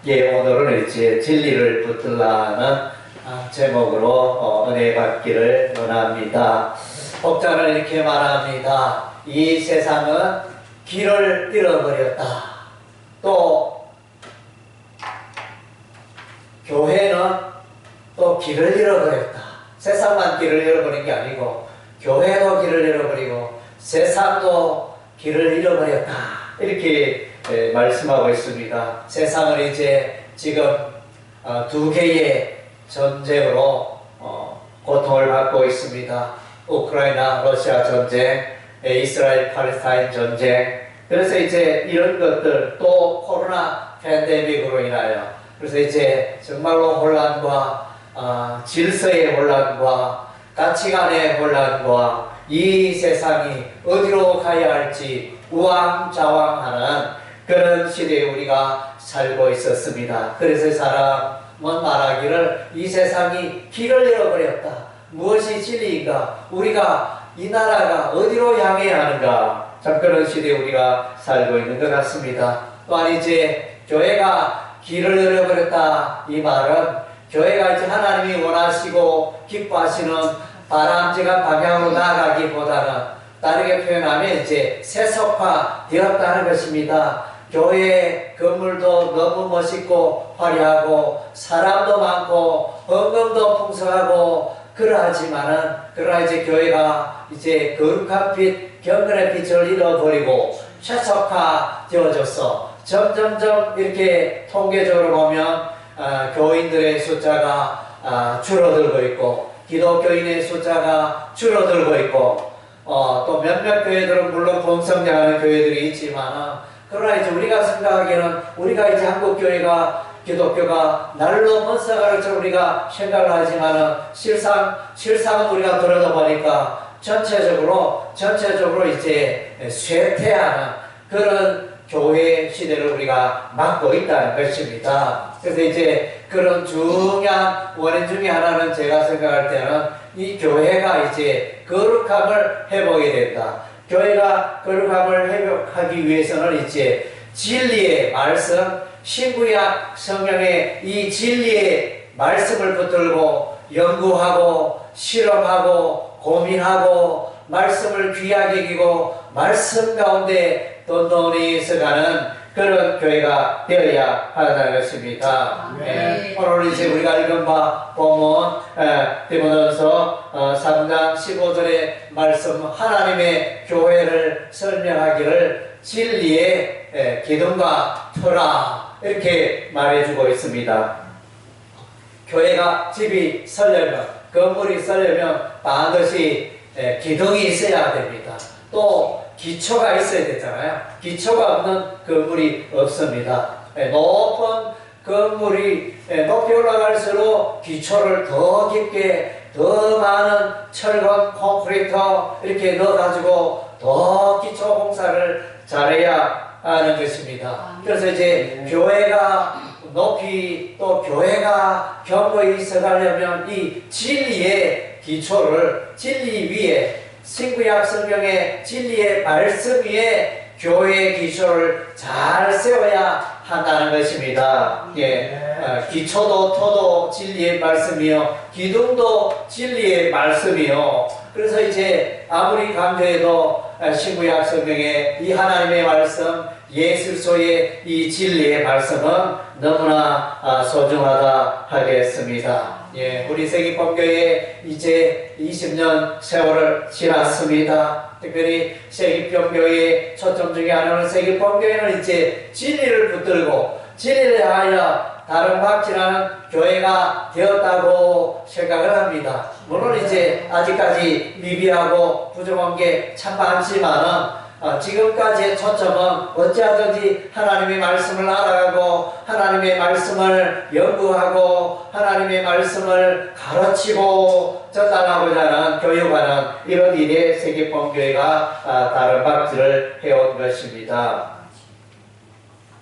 예, 오늘은 이제 진리를 붙들라는 제목으로 은혜 받기를 원합니다. 복자는 이렇게 말합니다. 이 세상은 길을 잃어버렸다. 또 교회는 또 길을 잃어버렸다. 세상만 길을 잃어버린 게 아니고 교회도 길을 잃어버리고 세상도 길을 잃어버렸다. 이렇게 말씀하고 있습니다. 세상은 이제 지금 두 개의 전쟁으로 고통을 받고 있습니다. 우크라이나 러시아 전쟁, 이스라엘 팔레스타인 전쟁. 그래서 이제 이런 것들, 또 코로나 팬데믹으로 인하여 그래서 이제 정말로 혼란과 질서의 혼란과 가치관의 혼란과 이 세상이 어디로 가야 할지 우왕좌왕하는 그런 시대에 우리가 살고 있었습니다. 그래서 사람은 말하기를 이 세상이 길을 잃어버렸다. 무엇이 진리인가? 우리가 이 나라가 어디로 향해야 하는가? 참 그런 시대에 우리가 살고 있는 것 같습니다. 또한 이제 교회가 길을 잃어버렸다. 이 말은 교회가 이제 하나님이 원하시고 기뻐하시는 바람직한 방향으로 나아가기보다는 다르게 표현하면 이제 세속화 되었다는 것입니다. 교회 건물도 너무 멋있고 화려하고 사람도 많고 헌금도 풍성하고 그러하지만은 그러나 이제 교회가 이제 거룩한 빛, 경건의 빛을 잃어버리고 세속화 되어져서 점점점 이렇게 통계적으로 보면 교인들의 숫자가 줄어들고 있고 기독교인의 숫자가 줄어들고 있고 또 몇몇 교회들은 물론 본성장하는 교회들이 있지만 그러나 이제 우리가 생각하기에는 우리가 이제 한국 교회가 기독교가 날로 번성할 줄 우리가 생각을 하지만은 실상은 우리가 들어다 보니까 전체적으로 이제 쇠퇴하는 그런 교회 시대를 우리가 맞고 있다는 것입니다. 그래서 이제 그런 중요한 원인 중에 하나는 제가 생각할 때는 이 교회가 이제 거룩함을 회복해야 된다. 교회가 거룩함을 회복하기 위해서는 이제 진리의 말씀, 신구약 성경의 이 진리의 말씀을 붙들고 연구하고 실험하고 고민하고 말씀을 귀하게 여기고 말씀 가운데 돈돈히 서가는 그런 교회가 되어야 한다는 것입니다. 네. 오늘 이제 우리가 읽은 바 본문 디모데전서 3장 15절의 말씀 하나님의 교회를 설명하기를 진리의 기둥과 터라 이렇게 말해주고 있습니다. 교회가 집이 서려면 건물이 서려면 반드시 기둥이 있어야 됩니다. 또 기초가 있어야 되잖아요. 기초가 없는 건물이 없습니다. 높은 건물이 높이 올라갈수록 기초를 더 깊게 더 많은 철근, 콘크리트 이렇게 넣어가지고 더 기초 공사를 잘해야 하는 것입니다. 그래서 이제 교회가 높이 또 교회가 견고히 있어가려면 이 진리의 기초를 진리 위에 신구약 성경의 진리의 말씀 위에 교회의 기초를 잘 세워야 한다는 것입니다. 기초도 터도 진리의 말씀이요, 기둥도 진리의 말씀이요. 그래서 이제 아무리 강조해도 신구약 성경의 이 하나님의 말씀, 예수소의 이 진리의 말씀은 너무나 소중하다 하겠습니다. 우리 세기pon교회 이제 20년 세월을 지났습니다. 특별히 세기pon교회의 초점 중에 하나는 세기pon교회는 이제 진리를 붙들고 진리를 향하여 다른 박진하는 교회가 되었다고 생각을 합니다. 물론 이제 아직까지 미비하고 부족한 게 참 많지만은 지금까지의 초점은 어찌하든지 하나님의 말씀을 알아가고 하나님의 말씀을 연구하고 하나님의 말씀을 가르치고 전달하고자 하는 교육하는 이런 일에 세계pon교회가 다른 박질을 해온 것입니다.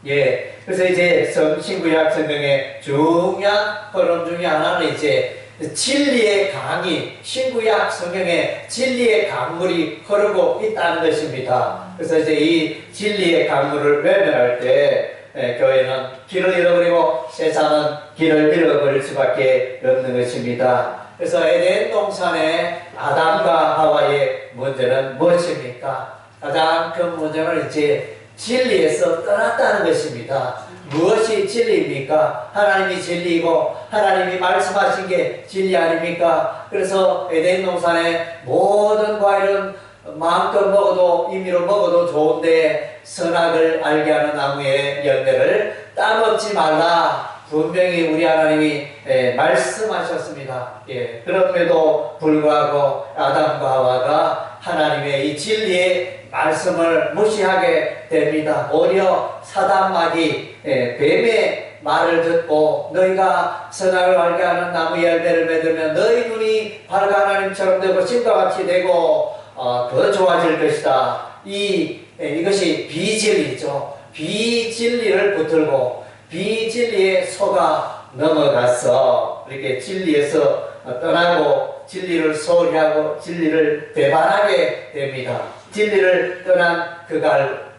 그래서 이제 신구약 성경의 중요한 흐름 중에 하나는 이제 진리의 강이 신구약 성경에 진리의 강물이 흐르고 있다는 것입니다. 그래서 이제 이 진리의 강물을 외면할 때 교회는 길을 잃어버리고 세상은 길을 잃어버릴 수밖에 없는 것입니다. 그래서 에덴 동산의 아담과 하와의 문제는 무엇입니까? 가장 큰 문제는 이제 진리에서 떠났다는 것입니다. 무엇이 진리입니까? 하나님이 진리이고 하나님이 말씀하신 게 진리 아닙니까? 그래서 에덴 동산의 모든 과일은 마음껏 먹어도 임의로 먹어도 좋은데 선악을 알게 하는 나무의 열매를 따먹지 말라. 분명히 우리 하나님이 말씀하셨습니다. 그럼에도 불구하고 아담과 하와가 하나님의 이 진리의 말씀을 무시하게 됩니다. 오히려 사단마귀 뱀의 말을 듣고 너희가 선악을 알게 하는 나무 열매를 맺으면 너희 눈이 밝은 하나님처럼 되고 신과 같이 되고 더 좋아질 것이다. 이것이 비진리죠. 비진리를 붙들고 비진리에 속아 넘어가서 이렇게 진리에서 떠나고 진리를 소홀히 하고 진리를 배반하게 됩니다. 진리를 떠난 그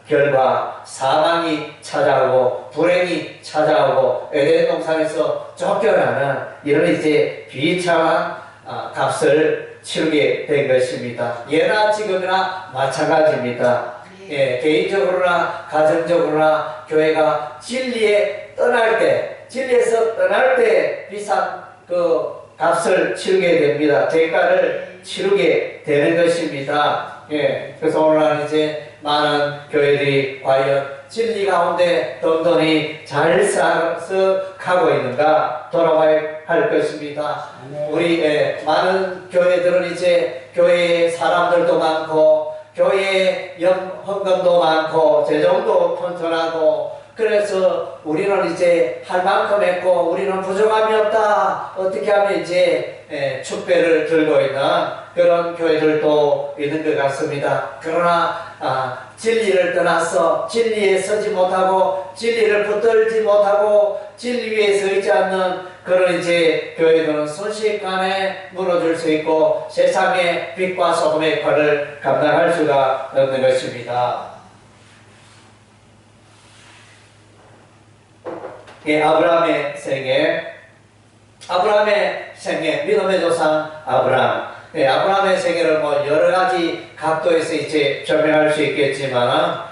결과 사망이 찾아오고 불행이 찾아오고 에덴 동산에서 쫓겨나는 이런 이제 비참한 값을 치르게 된 것입니다. 예나 지금이나 마찬가지입니다. 개인적으로나 가정적으로나 교회가 진리에서 떠날 때 비싼 그 값을 치르게 됩니다. 대가를 치르게 되는 것입니다. 그래서 오늘날 이제 많은 교회들이 과연 진리 가운데 던던히 잘 살아서 가고 있는가 돌아봐야 할 것입니다. 우리 많은 교회들은 이제 교회에 사람들도 많고 교회에 헌금도 많고 재정도 튼튼하고 그래서 우리는 이제 할 만큼 했고 우리는 부족함이 없다. 어떻게 하면 이제 축배를 들고 있는 그런 교회들도 있는 것 같습니다. 그러나 진리를 떠나서 진리에 서지 못하고 진리를 붙들지 못하고 진리 위에 서 있지 않는 그런 이제 교회들은 순식간에 무너질 수 있고 세상의 빛과 소금의 역할을 감당할 수가 없는 것입니다. 아브라함의 생애, 믿음의 조상 아브라함. 아브라함의 생애를 여러 가지 각도에서 이제 설명할 수 있겠지만,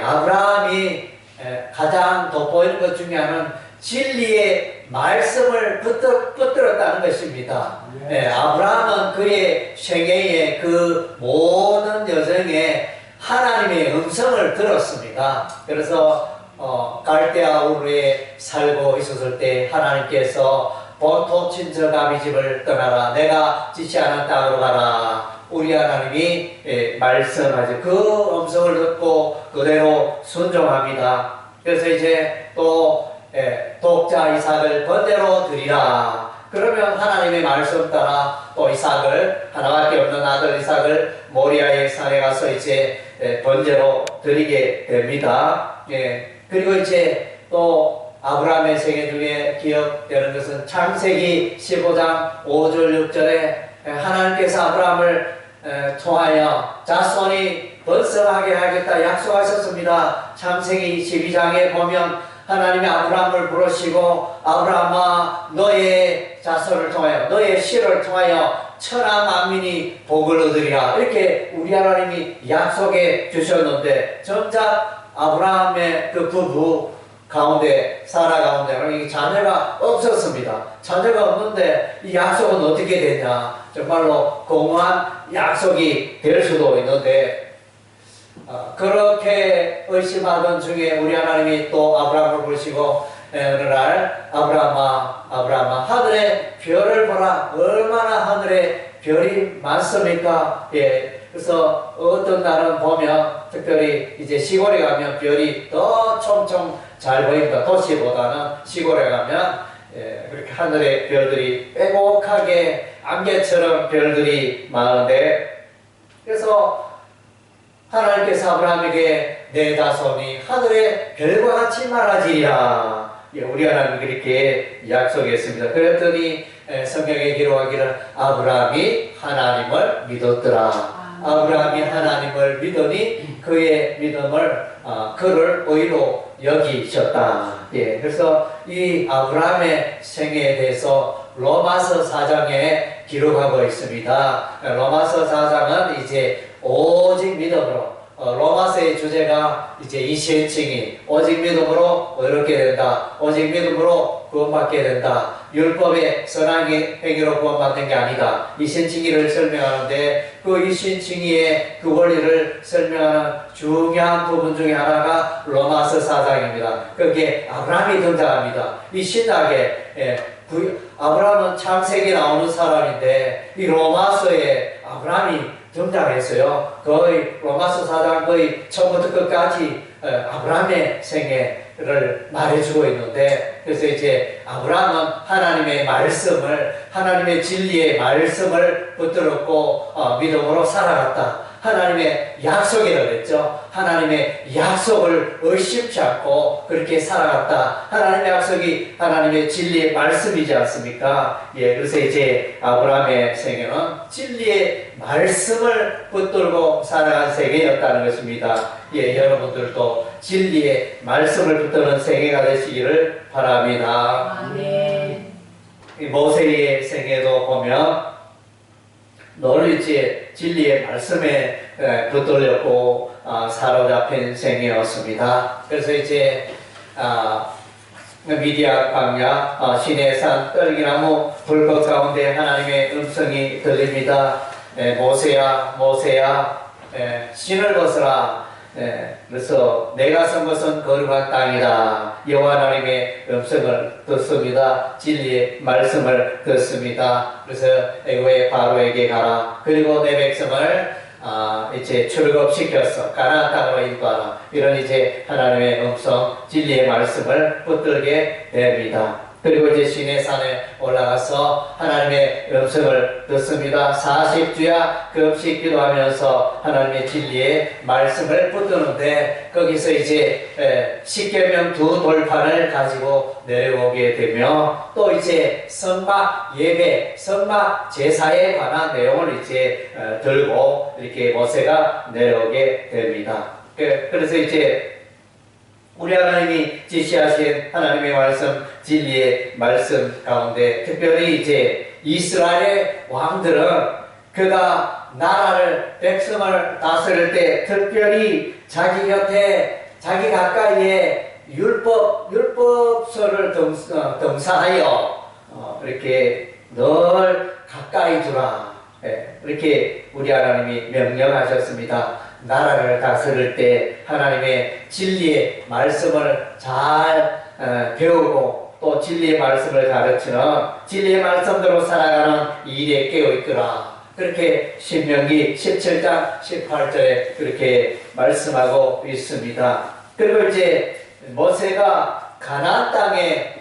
아브라함이 가장 돋보이는 것 중에 하나는 진리의 말씀을 붙들었다는 것입니다. 아브라함은 그의 생애의 그 모든 여정에 하나님의 음성을 들었습니다. 그래서 갈대아 우르에 살고 있었을 때 하나님께서 본토 친척 아비 집을 떠나라. 내가 지시하는 땅으로 가라. 우리 하나님이 말씀하죠. 그 음성을 듣고 그대로 순종합니다. 그래서 이제 또 독자 이삭을 번제로 드리라. 그러면 하나님의 말씀 따라 또 이삭을 하나밖에 없는 아들 이삭을 모리아의 산에 가서 이제 번제로 드리게 됩니다. 그리고 이제 또 아브라함의 생애 중에 기억되는 것은 창세기 15장 5절 6절에 하나님께서 아브라함을 통하여 자손이 번성하게 하겠다 약속하셨습니다. 창세기 12장에 보면 하나님이 아브라함을 부르시고 아브라함아 너의 자손을 통하여 너의 씨를 통하여 천하 만민이 복을 얻으리라 이렇게 우리 하나님이 약속해 주셨는데 정작 아브라함의 그 부부 가운데 사라 가운데는 자녀가 없었습니다. 자녀가 없는데 이 약속은 어떻게 되냐 정말로 공허한 약속이 될 수도 있는데 그렇게 의심하던 중에 우리 하나님이 또 아브라함을 부르시고 어느 날 아브라함아 하늘의 별을 보라. 얼마나 하늘에 별이 많습니까? 그래서 어떤 날은 보면 특별히 이제 시골에 가면 별이 더 총총 잘 보입니다. 도시보다는 시골에 가면 그렇게 하늘에 별들이 빼곡하게 안개처럼 별들이 많은데 그래서 하나님께서 아브라함에게 내 자손이 하늘의 별과 같이 많아지리라. 우리 하나님 그렇게 약속했습니다. 그랬더니 성경에 기록하기를 아브라함이 하나님을 믿었더라. 아브라함이 하나님을 믿으니 그의 믿음을 그를 의로 여기셨다. 예, 그래서 이 아브라함의 생애에 대해서 로마서 4장에 기록하고 있습니다. 로마서 4장은 이제 오직 믿음으로 로마서의 주제가 이제 이 시행칭이 오직 믿음으로 의롭게 된다. 오직 믿음으로 구원받게 된다. 율법의 선한 행위로 구원받는 게 아니다. 이 신칭의를 설명하는데 그 이 신칭의의 그 원리를 설명하는 중요한 부분 중에 하나가 로마서 4장입니다. 거기에 아브라함이 등장합니다. 이 신학에 아브라함은 창세기에 나오는 사람인데 이 로마서에 아브라함이 등장했어요. 거의 로마서 4장 거의 처음부터 끝까지 아브라함의 생애를 말해주고 있는데, 그래서 이제 아브라함은 하나님의 말씀을, 하나님의 진리의 말씀을 붙들었고 믿음으로 살아갔다. 하나님의 약속이라고 했죠. 하나님의 약속을 의심치 않고 그렇게 살아갔다. 하나님의 약속이 하나님의 진리의 말씀이지 않습니까? 예, 그래서 이제 아브라함의 생애는 진리의 말씀을 붙들고 살아간 생애였다는 것입니다. 예, 여러분들도 진리의 말씀을 붙드는 생애가 되시기를 바랍니다. 아멘. 이 모세의 생애도 보면 늘 이제 진리의 말씀에 붙들렸고 사로잡힌 생애였습니다. 그래서 이제 미디안 광야 시내산 떨기나무 불꽃 가운데 하나님의 음성이 들립니다. 모세야 모세야 신을 벗어라. 그래서 내가 선 것은 거룩한 땅이다. 여호와 하나님의 음성을 듣습니다. 진리의 말씀을 듣습니다. 그래서 애굽의 바로에게 가라. 그리고 내 백성을 이제 출급시켰어. 가나안 땅으로 인도하라. 이런 이제 하나님의 음성, 진리의 말씀을 붙들게 됩니다. 그리고 이제 시내산에 올라가서 하나님의 음성을 듣습니다. 40주야 급식 기도하면서 하나님의 진리의 말씀을 붙드는데, 거기서 이제 십계명 두 돌판을 가지고 내려오게 되며, 또 이제 성막 예배, 성막 제사에 관한 내용을 이제 들고 이렇게 모세가 내려오게 됩니다. 그래서 이제 우리 하나님이 지시하신 하나님의 말씀, 진리의 말씀 가운데 특별히 이제 이스라엘의 왕들은 그가 나라를, 백성을 다스릴 때 특별히 자기 곁에, 자기 가까이에 율법서를 등사하여 이렇게 늘 가까이 두라. 이렇게 우리 하나님이 명령하셨습니다. 나라를 다스릴 때 하나님의 진리의 말씀을 잘 배우고 또 진리의 말씀을 가르치는, 진리의 말씀대로 살아가는 일에 깨어있더라. 그렇게 신명기 17장 18절에 그렇게 말씀하고 있습니다. 그리고 이제 모세가 가나안 땅에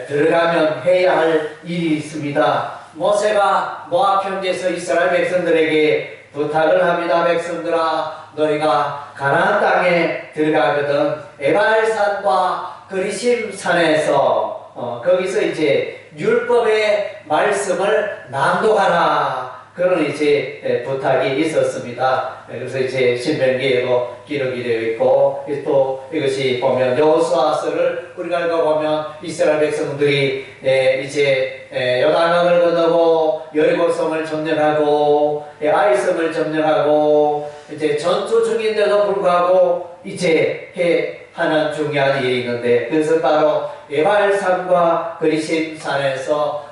들어가면 해야 할 일이 있습니다. 모세가 모압 현지에서 이스라엘 백성들에게 부탁을 합니다. 백성들아, 너희가 가나안 땅에 들어가거든 에발산과 그리심 산에서 거기서 이제 율법의 말씀을 낭독하라. 그런 이제 부탁이 있었습니다. 그래서 이제 신명기에도 기록이 되어 있고, 또 이것이 보면 여호수아서를 우리가 읽어보면 이스라엘 백성들이 이제 요단강을 건너고 여리고성을 점령하고 아이성을 점령하고 이제 전투 중인데도 불구하고 이제 하는 중요한 일이 있는데, 그래서 바로 에발산과 그리심 산에서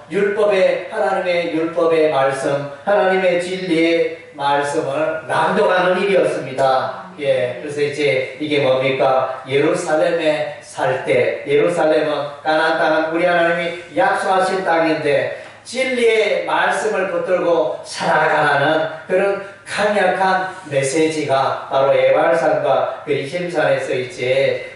하나님의 율법의 말씀, 하나님의 진리의 말씀을 낭독하는 일이었습니다. 예, 그래서 이제 이게 뭡니까? 예루살렘에 살 때, 예루살렘은 가나안 땅은 우리 하나님이 약속하신 땅인데 진리의 말씀을 붙들고 살아가는 그런 강력한 메시지가 바로 에발산과 그리심산에서 이제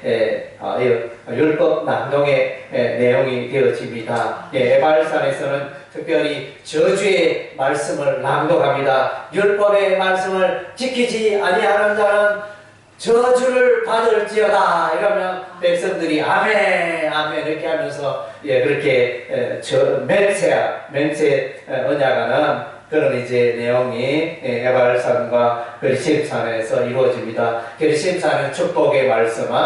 율법 낭독의 내용이 되어집니다. 에발산에서는 특별히 저주의 말씀을 낭독합니다. 율법의 말씀을 지키지 아니하는 자는 저주를 받을지어다. 이러면 백성들이 아멘 아멘 이렇게 하면서 그렇게 맹세 언약하는 그런 이제 내용이 에발산과 게리심산에서 이루어집니다. 게리심산은 축복의 말씀을,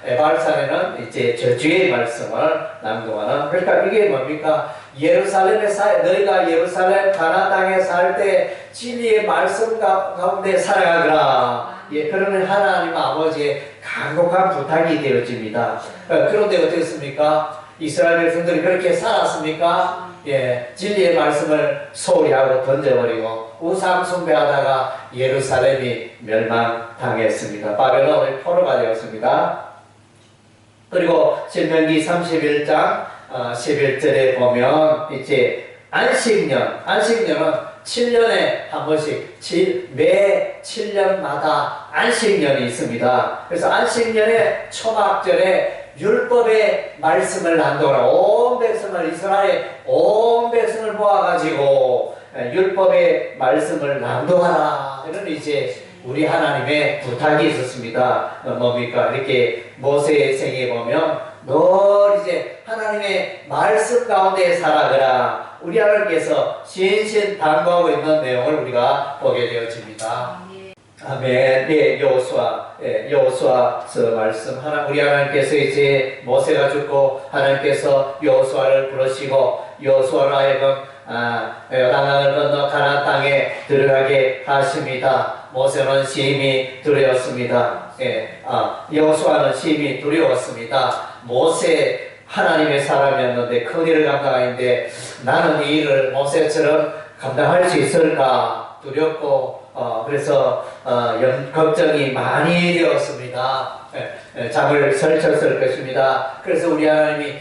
에발산에는 이제 저주의 말씀을 낭독하는. 그러니까 이게 뭡니까? 너희가 예루살렘 가나안 땅에 살 때 진리의 말씀 가운데 살아가거라. 그러면 하나님 아버지의 간곡한 부탁이 되어집니다. 그런데 어떻습니까? 이스라엘 백성들이 그렇게 살았습니까? 진리의 말씀을 소홀히 하고 던져버리고 우상 숭배하다가 예루살렘이 멸망당했습니다. 바벨론의 포로가 되었습니다. 그리고 신명기 31장 11절에 보면 이제 안식년은 7년에 한 번씩 매 7년마다 안식년이 있습니다. 그래서 안식년에 초막절에 율법의 말씀을 낭독하라. 온 백성을, 이스라엘 온 백성을 모아가지고 율법의 말씀을 낭독하라. 이런 이제 우리 하나님의 부탁이 있었습니다. 뭡니까? 이렇게 모세의 생에 보면 늘 이제 하나님의 말씀 가운데 살아가라. 우리 하나님께서 신신당부하고 있는 내용을 우리가 보게 되어집니다. 아멘. 여호수아서 말씀. 우리 하나님께서 이제 모세가 죽고 하나님께서 여호수아를 부르시고 여호수아로 하여금 요단강을 건너 가나안 땅에 들어가게 하십니다. 모세는 심히 두려웠습니다. 여호수아는 심히 두려웠습니다. 모세 하나님의 사람이었는데 큰 일을 감당하는데 나는 이 일을 모세처럼 감당할 수 있을까 두렵고 그래서 걱정이 많이 되었습니다. 잠을 설쳤을 것입니다. 그래서 우리 하나님이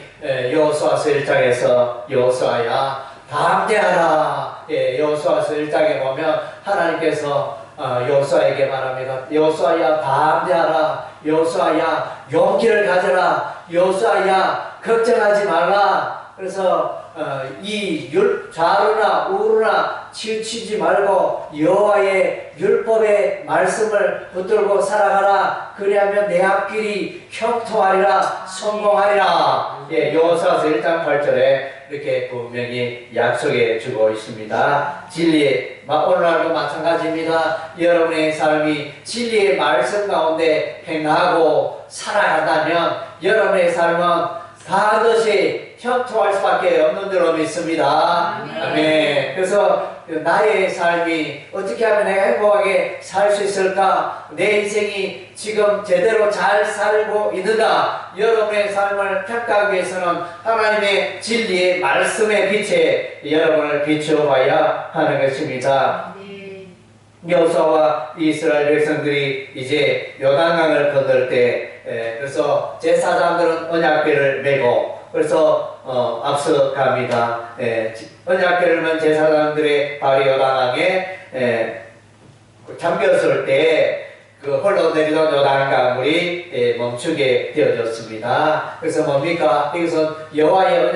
여호수아서 1장에서 여호수아야 담대하라. 여호수아서 1장에 보면 하나님께서 여호수아에게 말합니다. 여호수아야 담대하라. 여호수아야 용기를 가져라. 여호수아야 걱정하지 말라. 그래서 이 좌우나 우루나 치우치지 말고 여호와의 율법의 말씀을 붙들고 살아가라. 그리하면 내 앞길이 형통하리라. 성공하리라. 여호수아서 1장 8절에 이렇게 분명히 약속해 주고 있습니다. 진리의 오늘날도 마찬가지입니다. 여러분의 삶이 진리의 말씀 가운데 행하고 살아간다면 여러분의 삶은 반드시 형통할 수밖에 없는 줄로 믿습니다. 아멘. 그래서 나의 삶이 어떻게 하면 내가 행복하게 살 수 있을까? 내 인생이 지금 제대로 잘 살고 있는가? 여러분의 삶을 평가하기 위해서는 하나님의 진리의 말씀의 빛에 여러분을 비추어봐야 하는 것입니다. 여호수아와 이스라엘 백성들이 이제 요단강을 건널 때 그래서 제사장들은 언약궤를 메고 그래서 앞서갑니다. 언약궤를 맨 제사장들의 발이 요단강에 잠겼을 때 그 흘러내리던 요단강물이 멈추게 되어졌습니다. 그래서 뭡니까? 이것은 여호와의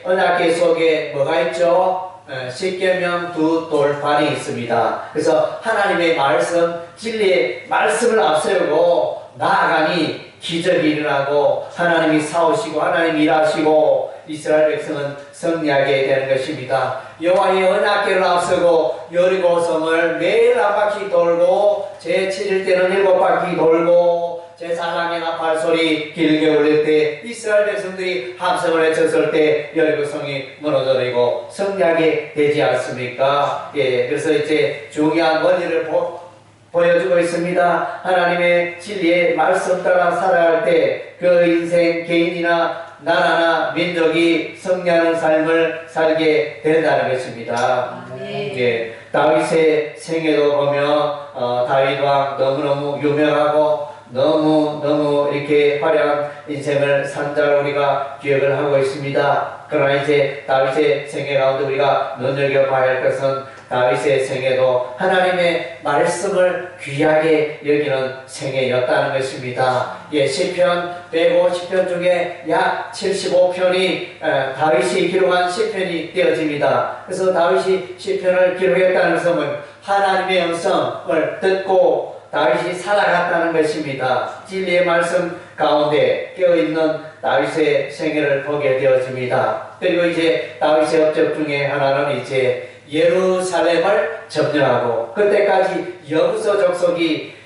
언약궤 속에 뭐가 있죠? 십계명 두 돌판이 있습니다. 그래서 하나님의 말씀, 진리의 말씀을 앞세우고 나아가니 기적이 일어나고 하나님이 싸우시고 하나님이 일하시고 이스라엘 백성은 승리하게 되는 것입니다. 여호와의 언약궤를 앞서고 여리고성을 매일 한 바퀴 돌고 제7일 때는 7바퀴 돌고 제4장의 나팔소리 길게 울릴 때 이스라엘 백성들이 함성을 외쳤을 때 여리고성이 무너져버리고 승리하게 되지 않습니까? 그래서 이제 중요한 원리를 보여주고 있습니다. 하나님의 진리의 말씀 따라 살아갈 때 그 인생 개인이나 나라나 민족이 승리하는 삶을 살게 된다는 것입니다. 다윗의 생애도 보면 다윗 왕 너무너무 유명하고 너무 이렇게 화려한 인생을 산 자를 우리가 기억을 하고 있습니다. 그러나 이제 다윗의 생애 가운데 우리가 눈여겨봐야 할 것은 다윗의 생애도 하나님의 말씀을 귀하게 여기는 생애였다는 것입니다. 시편 150편 중에 약 75편이 다윗이 기록한 시편이 되어집니다. 그래서 다윗이 시편을 기록했다는 것은 하나님의 음성을 듣고 다윗이 살아갔다는 것입니다. 진리의 말씀 가운데 깨어있는 다윗의 생애를 보게 되어집니다. 그리고 이제 다윗의 업적 중에 하나는 이제 예루살렘을 점령하고 그때까지 여부서 족속이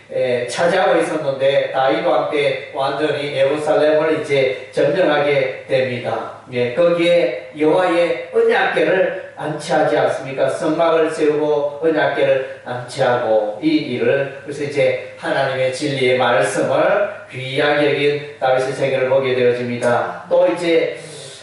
차지하고 있었는데 다윗 왕 때 완전히 예루살렘을 이제 점령하게 됩니다. 거기에 여호와의 언약궤를 안치하지 않습니까? 성막을 세우고 언약궤를 안치하고 이 일을 그래서 이제 하나님의 진리의 말씀을 귀하게 여긴 다윗의 생애를 보게 되어집니다. 또 이제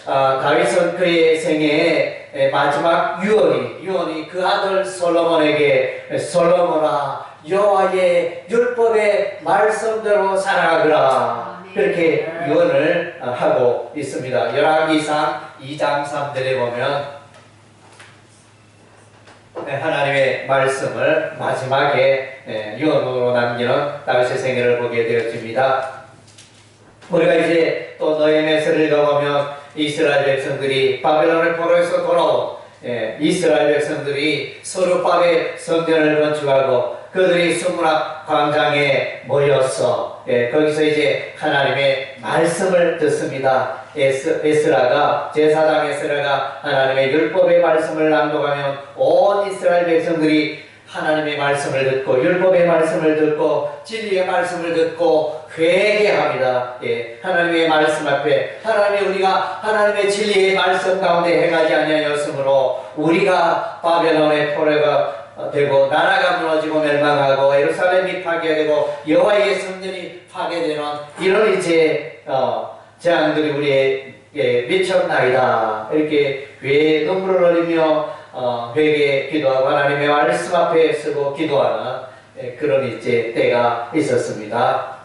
다윗은 그의 생애의 마지막 유언이 그 아들 솔로몬에게 솔로몬아 여호와의 율법의 말씀대로 살아가거라 그렇게 유언을 하고 있습니다. 열왕기상 2장 3절에 보면 하나님의 말씀을 마지막에 유언으로 남기는 다윗의 생애를 보게 되어집니다. 우리가 이제 또 느헤미야서를 읽어보면 이스라엘 백성들이 바벨론의 포로에서 돌아온 이스라엘 백성들이 서룹바벨 성전을 건축하고 그들이 수문학 광장에 모여서 거기서 이제 하나님의 말씀을 듣습니다. 에스라가 제사장 에스라가 하나님의 율법의 말씀을 낭독하면 온 이스라엘 백성들이 하나님의 말씀을 듣고 율법의 말씀을 듣고 진리의 말씀을 듣고 회개합니다. 하나님의 말씀 앞에 우리가 하나님의 진리의 말씀 가운데 행하지 아니하였으므로 우리가 바벨론의 포로가 되고 나라가 무너지고 멸망하고 예루살렘이 파괴되고 여호와의 성전이 파괴되는 이런 이제 재앙들이 우리에게 미쳤나이다. 이렇게 왜 눈물을 흘리며 회개 기도하고 하나님의 말씀 앞에 서고 기도하는 그런 이제 때가 있었습니다.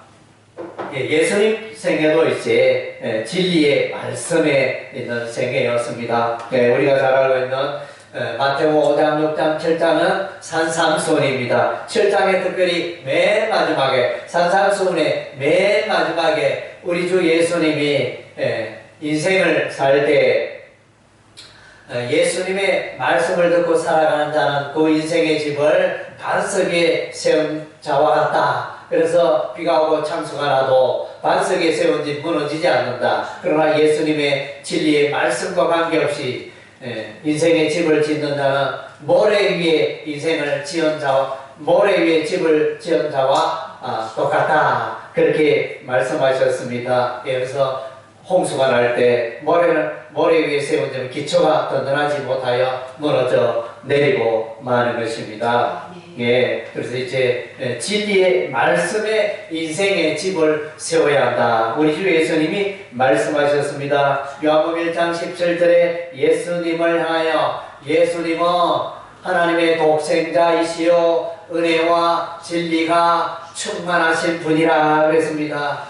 예수님 생애도 이제 진리의 말씀에 있는 생애였습니다. 우리가 잘 알고 있는 마태복음 5장, 6장, 7장은 산상수훈입니다. 7장에 특별히 맨 마지막에 산상수훈의 맨 마지막에 우리 주 예수님이 인생을 살 때 예수님의 말씀을 듣고 살아가는 자는 그 인생의 집을 반석에 세운 자와 같다. 그래서 비가 오고 창수가 나도 반석에 세운 집 무너지지 않는다. 그러나 예수님의 진리의 말씀과 관계없이 인생의 집을 짓는 자는 모래 위에 인생을 지은 자와 모래 위에 집을 지은 자와 똑같다. 그렇게 말씀하셨습니다. 그래서 홍수가 날 때 모래 위에 세운 점 기초가 든든하지 못하여 무너져 내리고 마는 것입니다. 그래서 이제 진리의 말씀에 인생의 집을 세워야 한다. 우리 주 예수님이 말씀하셨습니다. 요한복음 1장 17절에 예수님을 향하여 예수님은 하나님의 독생자이시요 은혜와 진리가 충만하신 분이라 그랬습니다.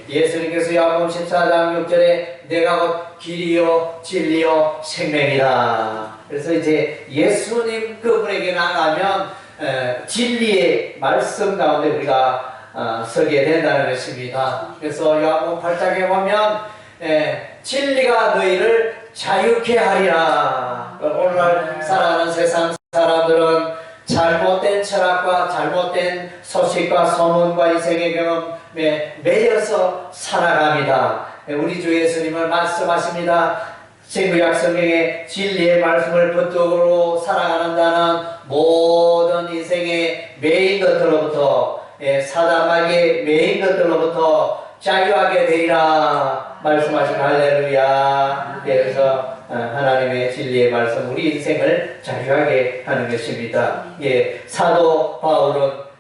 예수님께서 요한복음 14장 6절에 내가 곧 길이요 진리요 생명이다. 그래서 이제 예수님 그분에게 나가면 진리의 말씀 가운데 우리가 서게 된다는 것입니다. 그래서 요한복음 8장에 보면 진리가 너희를 자유케 하리라. 오늘날 살아가는 세상 사람들은 잘못된 철학과 잘못된 소식과 소문과 인생의 경험에 매여서 살아갑니다. 우리 주 예수님은 말씀하십니다. 신구약 성경의 진리의 말씀을 붙들고 살아가는 자는 모든 인생의 매인 것들로부터 사단마귀의 매인 것들로부터 자유하게 되리라 말씀하신 할렐루야. 그래서 하나님의 진리의 말씀 우리 인생을 자유하게 하는 것입니다. 사도 바울은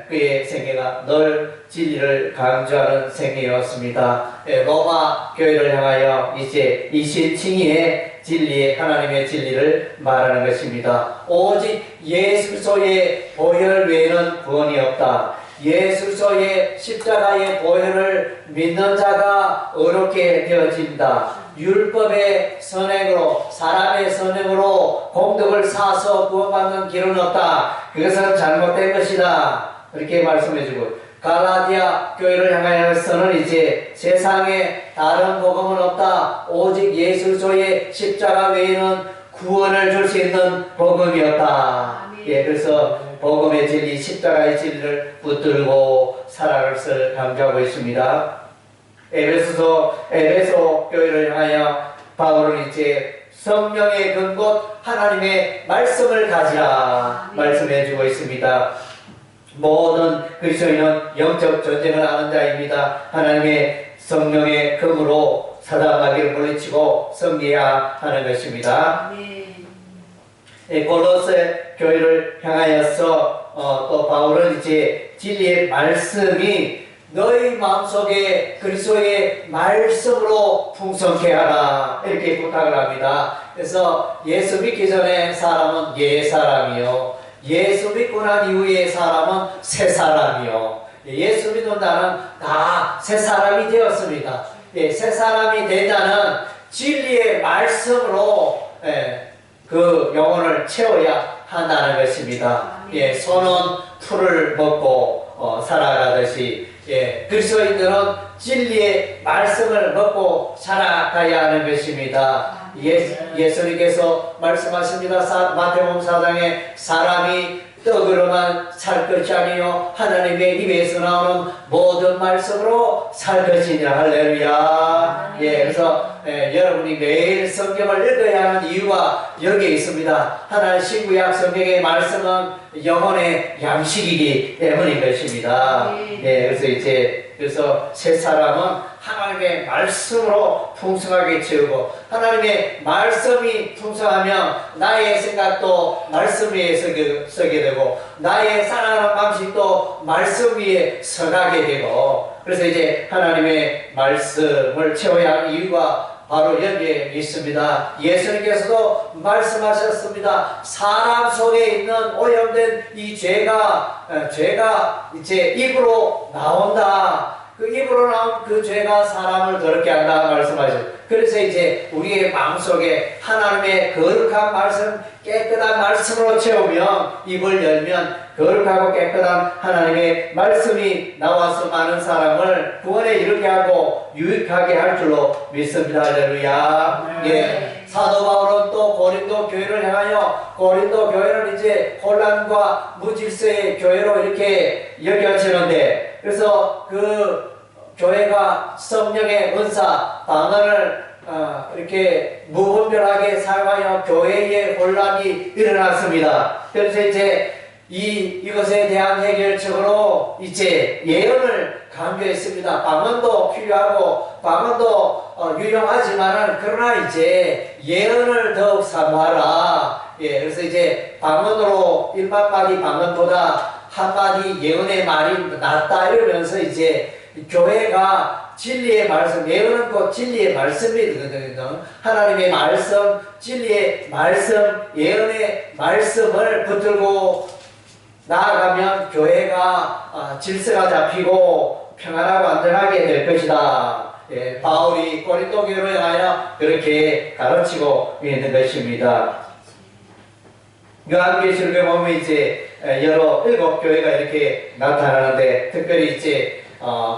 그의 생애가 늘 진리를 강조하는 생애였습니다. 로마 교회를 향하여 이제 이신칭의의 진리의 하나님의 진리를 말하는 것입니다. 오직 예수 그리스도의 보혈 외에는 구원이 없다. 예수 그리스도의 십자가의 보혈을 믿는 자가 의롭게 되어진다. 율법의 선행으로 사람의 선행으로 공덕을 쌓아서 구원받는 길은 없다. 그것은 잘못된 것이다. 그렇게 말씀해주고 갈라디아 교회를 향하여서는 이제 세상에 다른 복음은 없다. 오직 예수 그리스도의 십자가 외에는 구원을 줄 수 있는 복음이었다. 그래서 복음의 진리, 십자가의 진리를 붙들고 살아갈 것을 강조하고 있습니다. 에베소 교회를 향하여 바울은 이제 성령의 근곳 하나님의 말씀을 가지라 말씀해주고 있습니다. 모든 그리스도인은 영적 전쟁을 하는 자입니다. 하나님의 성령의 금으로 사단마귀를 물리치고 섬겨야 하는 것입니다. 골로새 교회를 향하여서 또 바울은 이제 진리의 말씀이 너희 마음속에 그리스도의 말씀으로 풍성케 하라 이렇게 부탁을 합니다. 그래서 예수 믿기 전에 사람은 옛 사람이요, 예수 믿고 난 이후의 사람은 새 사람이요, 예수 믿는 자는 다 새 사람이 되었습니다. 새 사람이 되자는 진리의 말씀으로 그 영혼을 채워야 한다는 것입니다. 소는 풀을 먹고 살아가듯이 그리스도인들은 진리의 말씀을 먹고 살아가야 하는 것입니다. 예수님께서 말씀하십니다. 마태복음 4장에 사람이 떡으로만 살 것이 아니요 하나님의 입에서 나오는 모든 말씀으로 살 것이니라. 할렐루야. 그래서 여러분이 매일 성경을 읽어야 하는 이유가 여기에 있습니다. 하나님 신구약 성경의 말씀은 영혼의 양식이기 때문인 것입니다. 그래서 새 사람은 하나님의 말씀으로 풍성하게 채우고, 하나님의 말씀이 풍성하면 나의 생각도 말씀 위에 서게 되고, 나의 살아가는 방식도 말씀 위에 서가게 되고, 그래서 이제 하나님의 말씀을 채워야 하는 이유가 바로 여기에 있습니다. 예수님께서도 말씀하셨습니다. 사람 속에 있는 오염된 이 죄가 이제 입으로 나온다. 그 입으로 나온 그 죄가 사람을 더럽게 한다 말씀하셨어요. 그래서 이제 우리의 마음속에 하나님의 거룩한 말씀, 깨끗한 말씀으로 채우면, 입을 열면 거룩하고 깨끗한 하나님의 말씀이 나와서 많은 사람을 구원에 이르게 하고 유익하게 할 줄로 믿습니다. 할렐루야. 사도 바울은 또 고린도 교회를 향하여, 고린도 교회는 이제 혼란과 무질서의 교회로 이렇게 여겨지는데, 그래서 그 교회가 성령의 은사, 방언을 이렇게 무분별하게 사용하여 교회의 혼란이 일어났습니다. 그래서 이제 이것에 대한 해결책으로 이제 예언을 강조했습니다. 방언도 필요하고 방언도 유용하지만은 그러나 이제 예언을 더욱 사모하라. 그래서 이제 방언으로 1만마디 방언보다 한마디 예언의 말이 낫다 이러면서 이제 교회가 진리의 말씀, 예언은 곧 진리의 말씀이거든요. 하나님의 말씀, 진리의 말씀, 예언의 말씀을 붙들고 나아가면 교회가 질서가 잡히고 평안하고 안전하게 될 것이다. 바울이 고린도 교회로 향하여 그렇게 가르치고 있는 것입니다. 요한계시록에 보면 이제 일곱 교회가 이렇게 나타나는데, 특별히 이제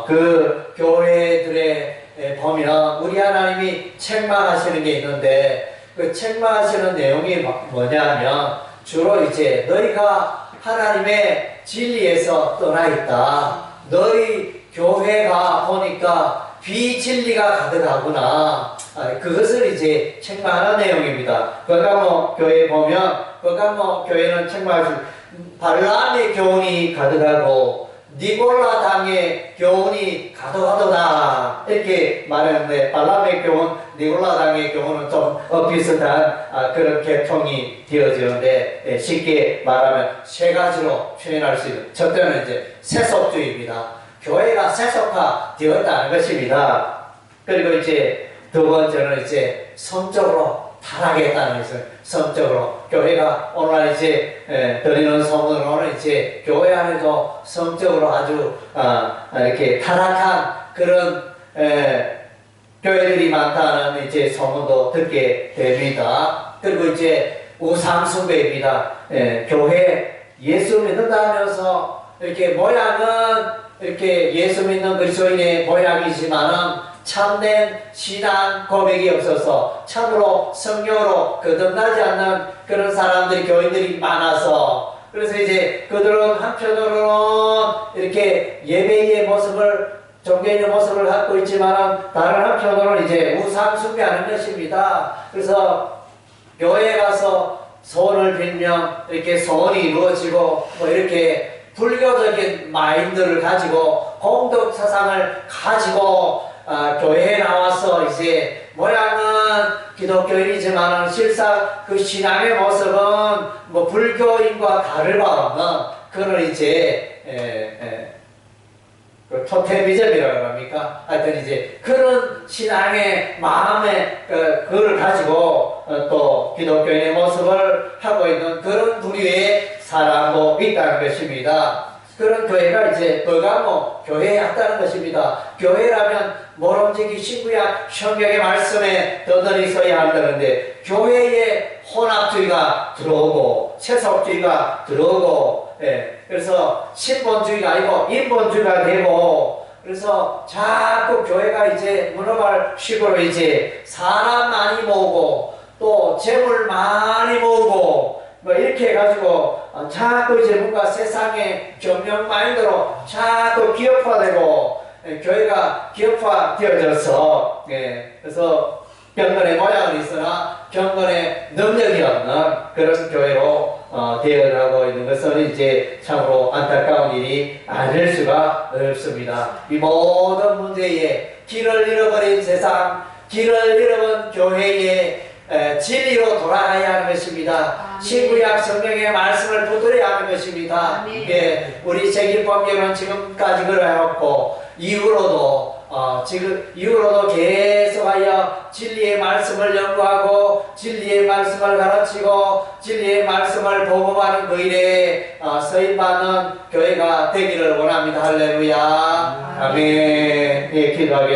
그 교회들에 보면 우리 하나님이 책망하시는 게 있는데, 그 책망하시는 내용이 뭐냐면 주로 이제 너희가 하나님의 진리에서 떠나 있다. 너희 교회가 보니까 비진리가 가득하구나. 그것을 이제 책망하는 내용입니다. 거가모 교회에 보면 거가모 교회는 책망하신 발람의 교훈이 가득하고 니골라 당의 교훈이 가득하도다 이렇게 말했는데, 발람의 교훈, 니골라 당의 교훈은 좀 비슷한 그런 계통이 되어지는데, 쉽게 말하면 세 가지로 표현할 수 있는, 첫째는 이제 세속주의입니다. 교회가 세속화 되었다는 것입니다. 그리고 이제 두 번째는 이제 성적으로 타락했다는 것을, 성적으로 교회가 오늘날 이제 드리는 소문으로는 이제 교회 안에도 성적으로 아주 이렇게 타락한 그런 교회들이 많다는 이제 소문도 듣게 됩니다. 그리고 이제 우상숭배입니다. 교회 예수 믿는다면서 이렇게 모양은 이렇게 예수 믿는 그리스도인의 모양이지만은 참된 신앙 고백이 없어서 참으로 성령으로 거듭나지 않는 그런 사람들이, 교인들이 많아서, 그래서 이제 그들은 한편으로는 이렇게 예배의 모습을, 종교의 모습을 갖고 있지만 다른 한편으로는 이제 우상 숭배하는 것입니다. 그래서 교회 가서 소원을 빌면 이렇게 소원이 이루어지고 뭐 이렇게 불교적인 마인드를 가지고 공덕 사상을 가지고 교회에 나와서 이제 모양은 기독교인이지만 실상 그 신앙의 모습은 뭐 불교인과 다를 바 없는 그런 이제 그 토테미즘이라고 합니까? 하여튼 이제 그런 신앙의 마음의 그걸 가지고 또 기독교인의 모습을 하고 있는 그런 부류의 사람도 있다는 것입니다. 그런 교회가 이제 버가모 교회였다는 것입니다. 교회라면 모름지기 신구약 성경의 말씀에 던전히 서야 한다는데 교회에 혼합주의가 들어오고 세속주의가 들어오고 그래서 신본주의가 아니고 인본주의가 되고 그래서 자꾸 교회가 이제 문어발 식으로 이제 사람 많이 모으고 또 재물 많이 모으고 뭐 이렇게 해가지고 자꾸 이제 뭔가 세상의 경영 마인드로 자꾸 기업화되고 교회가 기업화되어져서 그래서 경건의 모양은 있으나 경건의 능력이 없는 그런 교회로 되어가고 있는 것은 이제 참으로 안타까운 일이 아닐 수가 없습니다. 이 모든 문제에 길을 잃어버린 세상, 길을 잃어버린 교회에 진리로 돌아가야 하는 것입니다. 신구약 성경의 말씀을 붙들어야 하는 것입니다. 우리 세기법계는 지금까지 그래왔고 이후로도 계속하여 진리의 말씀을 연구하고 진리의 말씀을 가르치고 진리의 말씀을 복음하는 그 일에 서임받는 교회가 되기를 원합니다. 할렐루야. 아멘. 기도하겠습니다.